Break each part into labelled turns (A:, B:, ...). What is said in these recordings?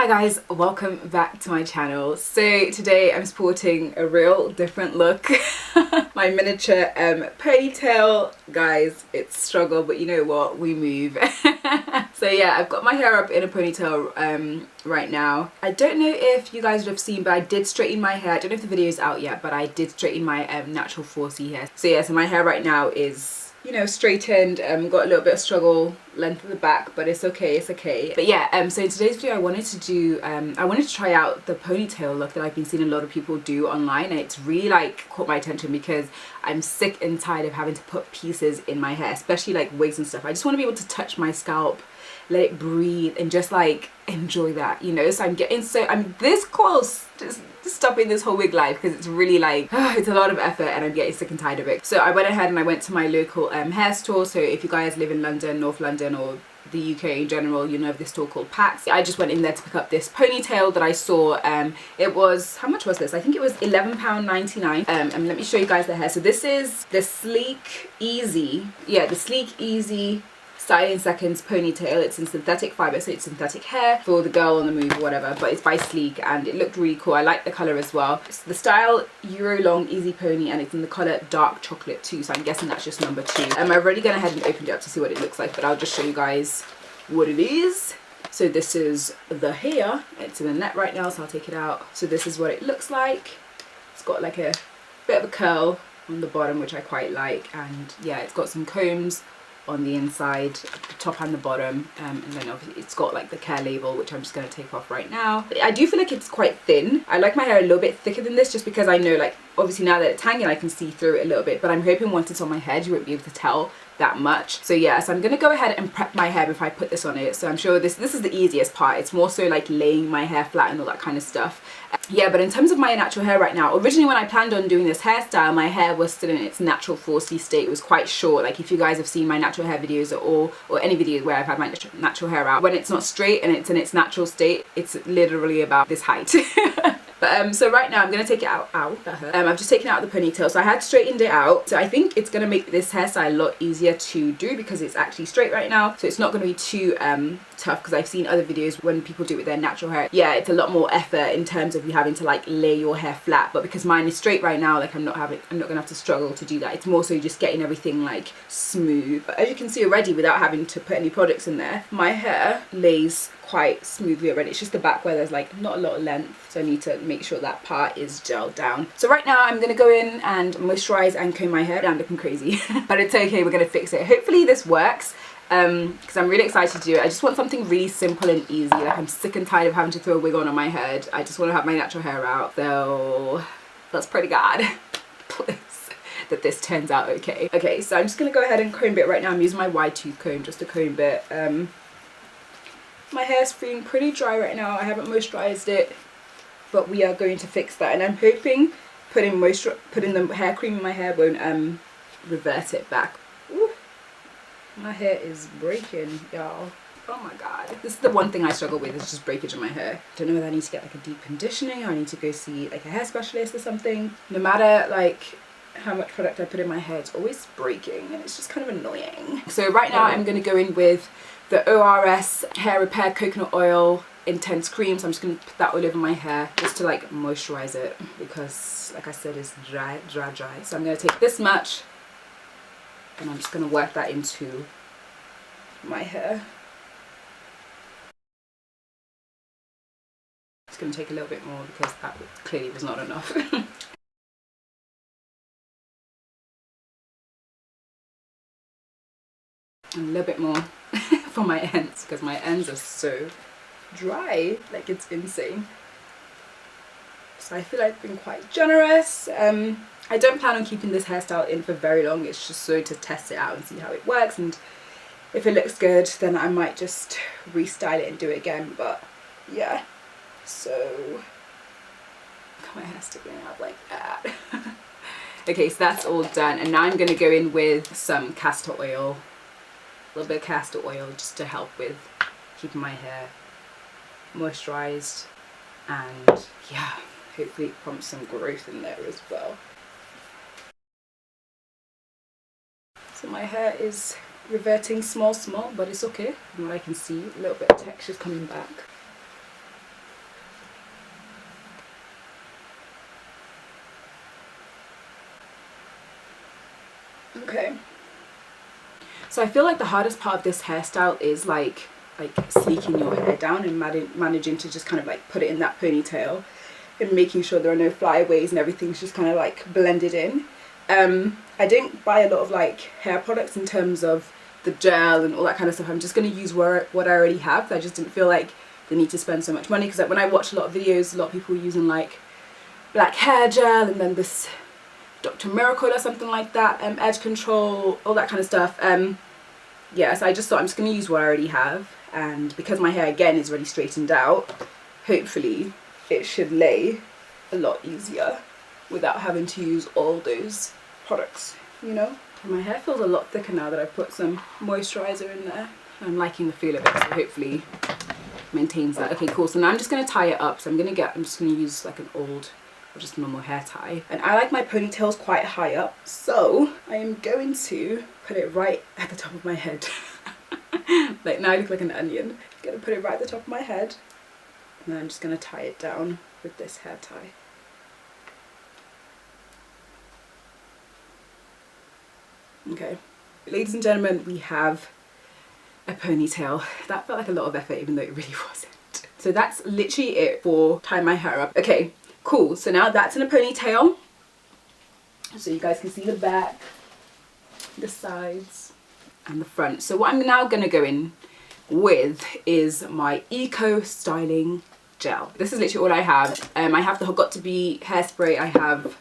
A: Hi guys, welcome back to my channel. So today I'm sporting a real different look. My miniature ponytail. Guys, it's a struggle, but you know what, we move. So yeah, I've got my hair up in a ponytail right now. I don't know if you guys would have seen, but I did straighten my hair. I don't know if the video is out yet, but I did straighten my natural 4C hair. So yeah, so my hair right now is, you know, straightened. Got a little bit of struggle length at the back, but it's okay, it's okay. But yeah, so in today's video I wanted to do I wanted to try out the ponytail look that I've been seeing a lot of people do online, and it's really like caught my attention because I'm sick and tired of having to put pieces in my hair, especially like wigs and stuff. I just want to be able to touch my scalp, let it breathe, and just like enjoy that, you know. So I'm this close to stopping this whole wig life because it's really like it's a lot of effort and I'm getting sick and tired of it. So I went ahead and I went to my local hair store. So if you guys live in London, North London, or the UK in general, you know of this store called Petzke. I just went in there to pick up this ponytail that I saw. It was, how much was this? I think it was £11.99. And let me show you guys the hair. So this is the Sleek Easy, the Sleek Easy Styling Seconds ponytail. It's in synthetic fiber, so it's synthetic hair for the girl on the move or whatever, but it's by Sleek and it looked really cool. I like the color as well. It's the style Euro Long Easy Pony and it's in the color dark chocolate too, so I'm guessing that's just number 2. I've already gone ahead and opened it up to see what it looks like, but I'll just show you guys what it is. So this is the hair. It's in the net right now, so I'll take it out. So this is what it looks like. It's got like a bit of a curl on the bottom, which I quite like, and yeah, it's got some combs on the inside, the top and the bottom, and then obviously it's got like the care label, which I'm just going to take off right now. I do feel like it's quite thin. I like my hair a little bit thicker than this, just because I know, like, obviously now that it's hanging I can see through it a little bit, but I'm hoping once it's on my head you won't be able to tell that much. So yeah, so I'm gonna go ahead and prep my hair before I put this on it. So I'm sure this is the easiest part. It's more so like laying my hair flat and all that kind of stuff. Yeah, but in terms of my natural hair right now, originally when I planned on doing this hairstyle, my hair was still in its natural 4C state. It was quite short. Like if you guys have seen my natural hair videos or any videos where I've had my natural hair out, when it's not straight and it's in its natural state, it's literally about this height. But so right now I'm going to take it out. I've just taken out the ponytail, so I had straightened it out. So I think it's going to make this hairstyle a lot easier to do because it's actually straight right now. So it's not going to be too tough, because I've seen other videos when people do it with their natural hair. Yeah, it's a lot more effort in terms of you having to like lay your hair flat. But because mine is straight right now, like I'm not going to have to struggle to do that. It's more so just getting everything like smooth. But as you can see already, without having to put any products in there, my hair lays quite smoothly already. It's just the back where there's like not a lot of length, so I need to make sure that part is gelled down. So right now I'm gonna go in and moisturize and comb my hair. I'm looking crazy but it's okay, we're gonna fix it. Hopefully this works, because I'm really excited to do it. I just want something really simple and easy. Like I'm sick and tired of having to throw a wig on my head. I just want to have my natural hair out, so let's pray to God please that this turns out okay. Okay, so I'm just gonna go ahead and comb it right now. I'm using my wide tooth comb just to comb it. My hair's feeling pretty dry right now. I haven't moisturized it, but we are going to fix that. And I'm hoping putting the hair cream in my hair won't revert it back. Ooh, my hair is breaking, y'all. Oh my god. This is the one thing I struggle with, is just breakage in my hair. Don't know whether I need to get like a deep conditioning or I need to go see like a hair specialist or something. No matter like how much product I put in my hair, it's always breaking and it's just kind of annoying. So right now I'm going to go in with the ORS Hair Repair Coconut Oil Intense Cream. So I'm just going to put that all over my hair just to like moisturize it, because like I said, it's dry. So I'm going to take this much and I'm just going to work that into my hair. It's going to take a little bit more because that clearly was not enough. And a little bit more for my ends, because my ends are so dry, like it's insane. So I feel like I've been quite generous. I don't plan on keeping this hairstyle in for very long. It's just so to test it out and see how it works, and if it looks good then I might just restyle it and do it again. But yeah, so my hair sticking out like that. Okay, so that's all done, and now I'm going to go in with some castor oil. A little bit of castor oil just to help with keeping my hair moisturized, and yeah, hopefully it prompts some growth in there as well. So my hair is reverting small, but it's okay. From what I can see, a little bit of texture's coming back. Okay. So I feel like the hardest part of this hairstyle is like sleeking your hair down and managing to just kind of like put it in that ponytail and making sure there are no flyaways and everything's just kind of like blended in. I didn't buy a lot of like hair products in terms of the gel and all that kind of stuff. I'm just going to use what I already have. I just didn't feel like the need to spend so much money, because like when I watch a lot of videos, a lot of people using like black hair gel and then this Dr. Miracle or something like that, edge control, all that kind of stuff. Yeah, so I just thought I'm just going to use what I already have, and because my hair again is already straightened out, hopefully it should lay a lot easier without having to use all those products, you know. And my hair feels a lot thicker now that I've put some moisturizer in there. I'm liking the feel of it, so hopefully maintains that. Okay, cool. So now I'm just going to tie it up. So I'm just going to use like an old or just normal hair tie. And I like my ponytails quite high up, so I am going to put it right at the top of my head. Like now I look like an onion. I'm going to put it right at the top of my head, and then I'm just going to tie it down with this hair tie. Okay, ladies and gentlemen, we have a ponytail. That felt like a lot of effort, even though it really wasn't. So that's literally it for tying my hair up. Okay, cool. So now that's in a ponytail. So you guys can see the back, the sides, and the front. So what I'm now going to go in with is my Eco Styling Gel. This is literally all I have. I have the Got To Be hairspray. I have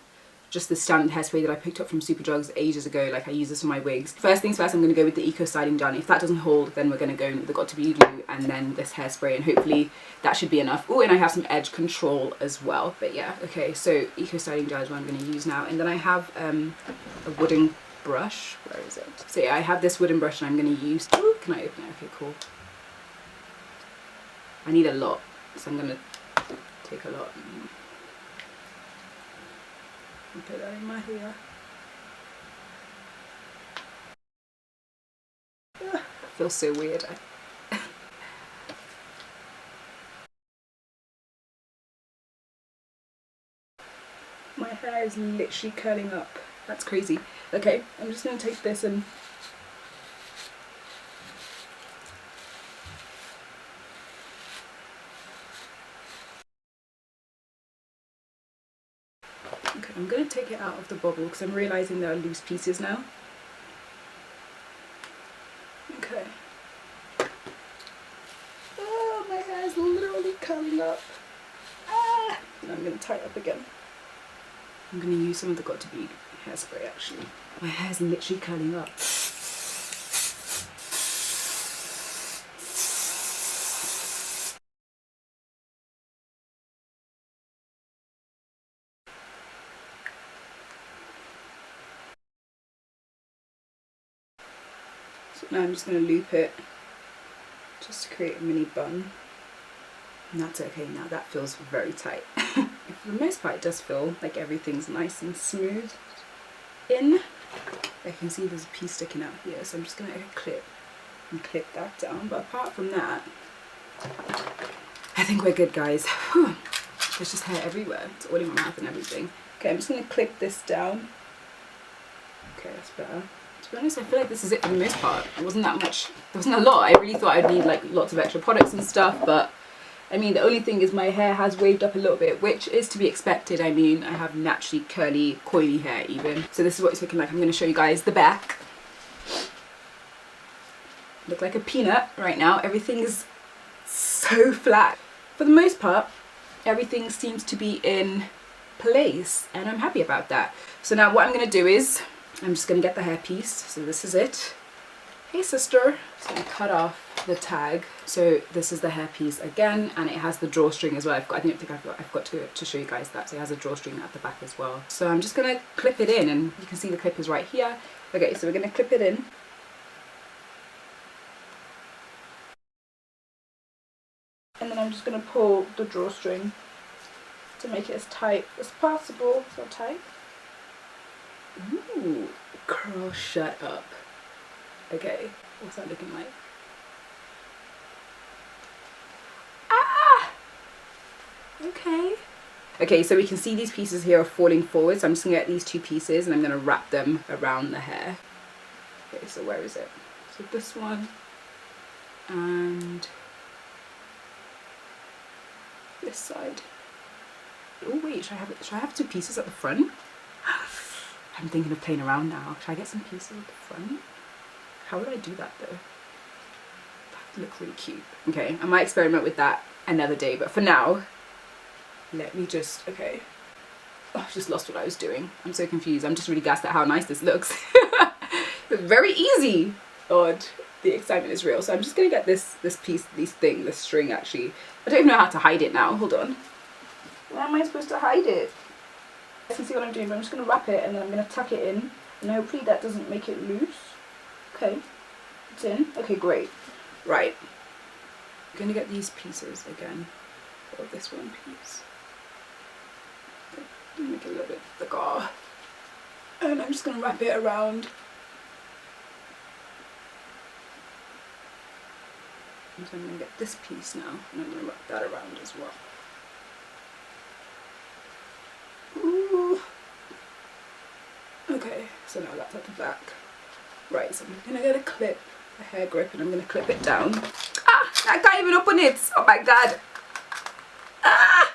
A: just the standard hairspray that I picked up from Superdrugs ages ago. Like I use this for my wigs. First things first, I'm going to go with the Eco Styling Gel. If that doesn't hold, then we're going to go in with the Got To Be glue and then this hairspray, and hopefully that should be enough. Oh, and I have some edge control as well. But yeah, okay, so Eco Styling Gel is what I'm going to use now. And then I have a wooden brush. Where is it? So yeah, I have this wooden brush and I'm going to use... Ooh, can I open it? Okay, cool. I need a lot, so I'm going to take a lot. And put that in my hair. That feels so weird. My hair is literally curling up. That's crazy. Okay, I'm just going to take this and... Okay, I'm going to take it out of the bubble because I'm realising there are loose pieces now. Okay. Oh, my hair is literally curling up. Ah! And I'm going to tie it up again. I'm going to use some of the Got To Be hairspray actually. My hair is literally curling up. So now I'm just going to loop it just to create a mini bun. And that's okay now, that feels very tight. For the most part it does feel like everything's nice and smooth in. I can see there's a piece sticking out here, so I'm just going to clip that down. But apart from that, I think we're good, guys. Whew. There's just hair everywhere. It's all in my mouth and everything. Okay, I'm just going to clip this down. Okay, that's better. To be honest, I feel like this is it for the most part. It wasn't that much, there wasn't a lot. I really thought I'd need like lots of extra products and stuff, but I mean, the only thing is my hair has waved up a little bit, which is to be expected. I mean, I have naturally curly, coily hair even. So this is what it's looking like. I'm going to show you guys the back. Look like a peanut right now. Everything is so flat. For the most part, everything seems to be in place, and I'm happy about that. So now what I'm going to do is, I'm just going to get the hairpiece. So this is it. Hey sister. So I cut off the tag. So this is the hairpiece again, and it has the drawstring as well. I think I've got to show you guys that. So it has a drawstring at the back as well. So I'm just going to clip it in, and you can see the clip is right here. Okay, so we're going to clip it in. And then I'm just going to pull the drawstring to make it as tight as possible. So tight. Ooh, girl, shut up. Okay, what's that looking like? Ah! Okay. Okay, so we can see these pieces here are falling forward, so I'm just gonna get these 2 pieces and I'm gonna wrap them around the hair. Okay, so where is it? So this one and this side. Oh wait, should I have 2 pieces at the front? I'm thinking of playing around now. Should I get some pieces at the front? How would I do that though? That would look really cute. Okay, I might experiment with that another day, but for now, let me just, okay. Oh, I've just lost what I was doing. I'm so confused. I'm just really gassed at how nice this looks. It's very easy. God, the excitement is real. So I'm just gonna get this piece, this string actually. I don't even know how to hide it now. Hold on. Where am I supposed to hide it? You can see what I'm doing, but I'm just gonna wrap it and then I'm gonna tuck it in. And hopefully that doesn't make it loose. Okay, it's in. Okay, great. Right. I'm gonna get these pieces again. Or this one piece. Make it a little bit thicker, and I'm just going to wrap it around. And so I'm going to get this piece now and I'm going to wrap that around as well. Ooh. Okay, so now that's at the back. Right, so I'm going to get a hair grip, and I'm going to clip it down. Ah, I can't even open it. Oh my god. Ah!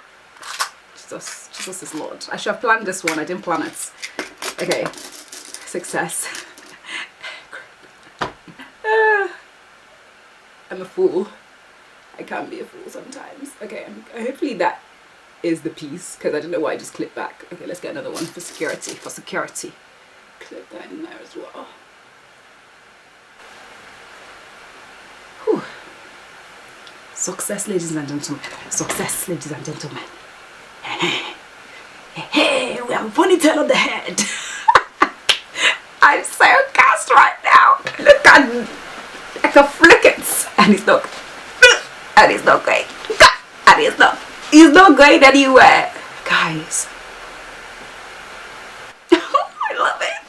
A: Jesus is Lord. I should have planned this one. I didn't plan it. Okay. Success. I'm a fool. I can be a fool sometimes. Okay, hopefully that is the piece, because I don't know why I just clipped back. Okay, let's get another one for security. Clip that in there as well. Whew. Success, ladies and gentlemen. Success, ladies and gentlemen. Hey, we have a ponytail on the head. I'm so gassed right now. Look at I can flick it, and it's not going. And it's not going anywhere, guys. I love it.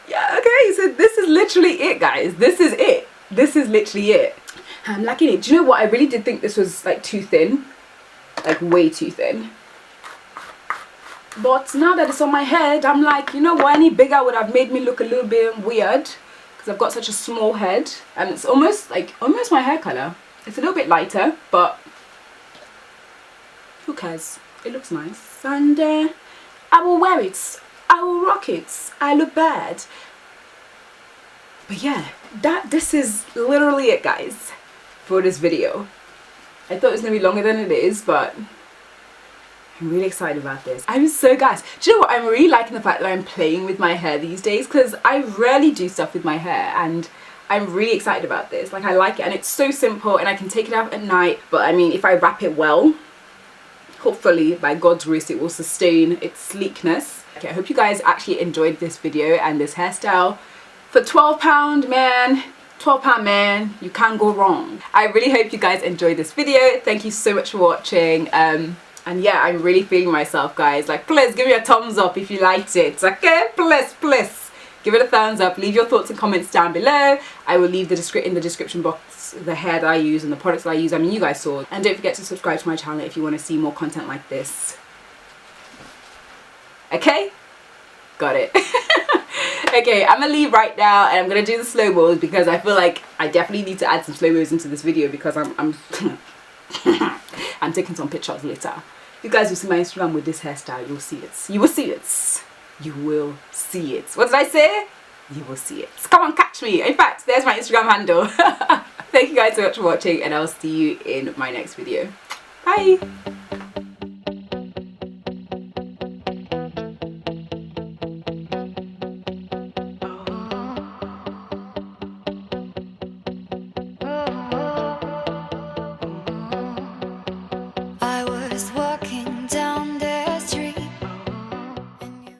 A: Yeah, okay, so this is literally it, guys. This is it. This is literally it. I'm liking it. Do you know what? I really did think this was like too thin, like way too thin. But now that it's on my head, I'm like, you know what, any bigger would have made me look a little bit weird, because I've got such a small head, and it's almost my hair color. It's a little bit lighter, but who cares? It looks nice, and I will wear it. I will rock it. I look bad. But yeah, this is literally it, guys, for this video. I thought it was gonna be longer than it is, but I'm really excited about this. I'm so gassed. Do you know what? I'm really liking the fact that I'm playing with my hair these days, because I rarely do stuff with my hair, and I'm really excited about this. Like, I like it, and it's so simple, and I can take it out at night. But I mean, if I wrap it well, hopefully by God's grace it will sustain its sleekness. Okay, I hope you guys actually enjoyed this video and this hairstyle. For £12, man, £12 man, you can't go wrong. I really hope you guys enjoyed this video. Thank you so much for watching. And yeah, I'm really feeling myself, guys. Like, please give me a thumbs up if you liked it, okay? Please give it a thumbs up. Leave your thoughts and comments down below. I will leave in the description box the hair that I use and the products that I use. I mean, you guys saw. And don't forget to subscribe to my channel if you want to see more content like this. Okay? Got it. Okay, I'm gonna leave right now, and I'm gonna do the slow-mos, because I feel like I definitely need to add some slow-mos into this video, because I'm I'm taking some pictures later. You guys will see my Instagram with this hairstyle. You'll see it. You will see it. You will see it. What did I say? You will see it. Come on, catch me. In fact, there's my Instagram handle. Thank you guys so much for watching, and I'll see you in my next video. Bye.